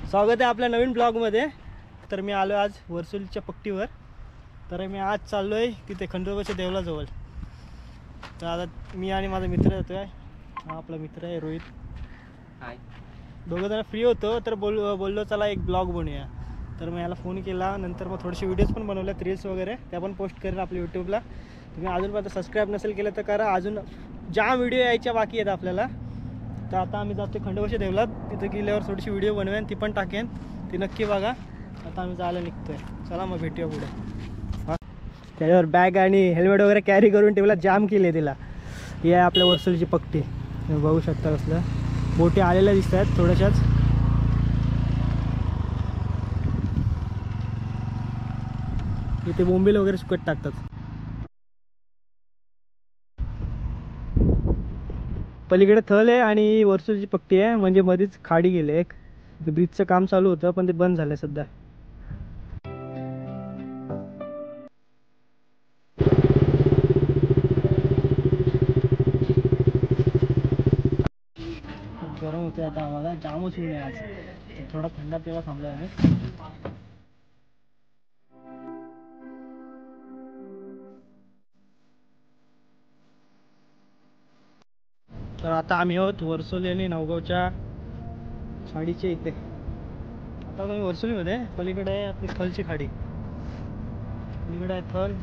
स्वागत आहे आपल्या नवीन ब्लॉगमध्ये। तर मी आलो आज वर्सुलीच्या पट्टीवर। तर मी आज चाललो आहे तिथे खंडोबाच्या देवळाजवळ। तर आता मी आणि माझा मित्र येतोय। हा आपला मित्र आहे रोहित। हाय। दोघं जण फ्री होतो तर बोललो चला एक ब्लॉग बनवूया। तर मी याला फोन केला। नंतर मग थोडेसे व्हिडिओज पण बनवलेत, रील्स वगैरे त्या पण पोस्ट करेन आपल्या यूट्यूबला। तुम्ही अजूनपर्यंत सबस्क्राईब नसेल केलं तर करा, अजून जाम व्हिडिओ यायच्या बाकी आहेत आपल्याला। तर आता आम्ही जातो खंडोबाच्या देवळात, तिथे गेल्यावर थोडीशी व्हिडिओ बनवेन, ती पण टाकेन, ती नक्की बघा। आता आम्ही जायला निघतोय, चला मग भेटूया पुढे। त्याच्यावर बॅग आणि हेल्मेट वगैरे कॅरी करून ठेवला, जाम केली तिला। ही आहे आपल्या वर्सुलीची पट्टी, तुम्ही बघू शकता कसलं बोटी आलेल्या दिसत आहेत थोड्याशाच। इथे बोंबील वगैरे सुकट टाकतात। पलीकडे थल आहे आणि वर्सुलीची पट्टी आहे, म्हणजे मध्येच खाडी गेले एक। ब्रिजचं काम चालू होतं पण ते बंद झालंय सध्या। गरम होते आता आम्हाला, जामच ऊन आहे आज। थोडा थंडा तेव्हा थांबला आहे। तर आता आम्ही आहोत वर्सोली आणि नवगावच्या खाडीच्या इथे। आता आम्ही वर्सोलीमध्ये, पलीकडे आहे आपली थलची खाडी, पलीकडे आहे थल।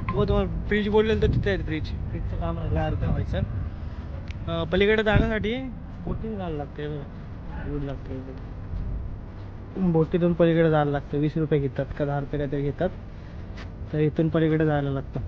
हो तुम्हाला ब्रिज बोललेलं तर तिथे आहे ब्रिजचं काम राहिलं अर्ध व्हायचं। पलीकडे जाण्यासाठी बोटीने जायला लागते, दूर लागते। बोटीतून पलीकडे जायला लागतं, 20 रुपये घेतात का 10 रुपये काहीतरी घेतात। तर इथून पलीकडे जायला लागतं।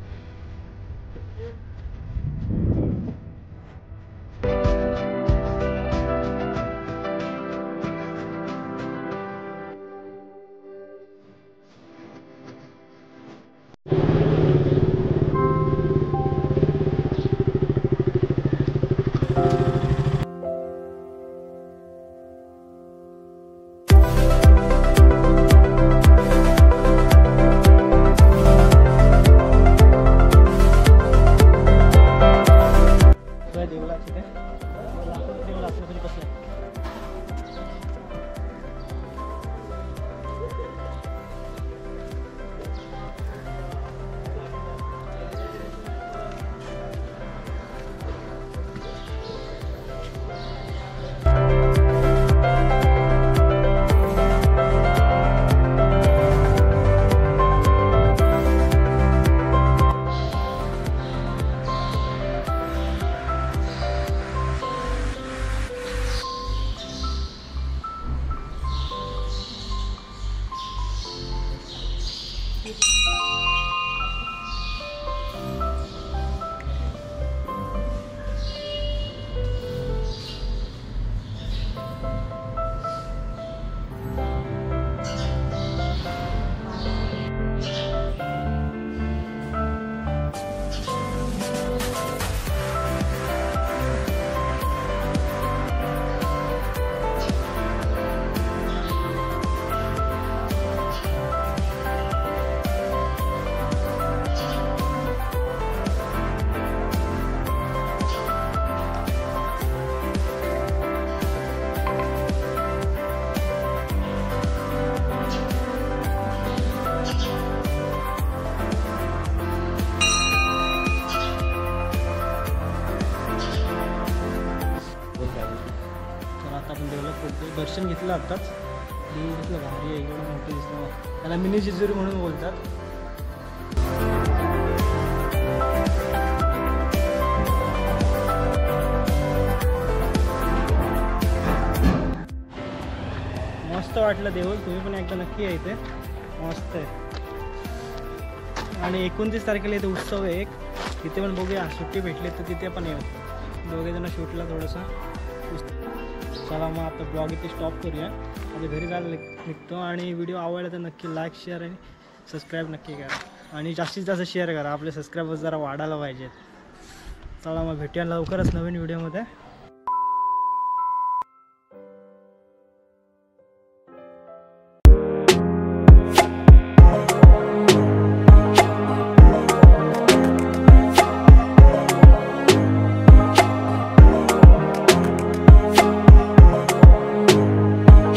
दर्शन घेतलं आताच, घेतलं भारी आहे, एकदम मोठं दिसलं। त्याला मिनी जेजुरी म्हणून बोलतात। मस्त वाटलं देऊळ, तुम्ही पण एकदा नक्की या इथे, मस्त आहे। आणि 29 तारखेला इथे उत्सव आहे एक, तिथे पण बघूया, सुट्टी भेटली तर तिथे पण येऊ, दोघे जण शूटला थोडंसं। चला मग आता ब्लॉग इथे स्टॉप करूया, आता घरी जायला निघतो। आणि व्हिडिओ आवडला तर नक्की लाईक, शेअर आणि सबस्क्राईब नक्की करा, आणि जास्तीत जास्त शेअर करा, आपले सबस्क्रायबर्स जरा वाढायला पाहिजेत। चला मग भेटूया लवकरच नवीन व्हिडिओमध्ये।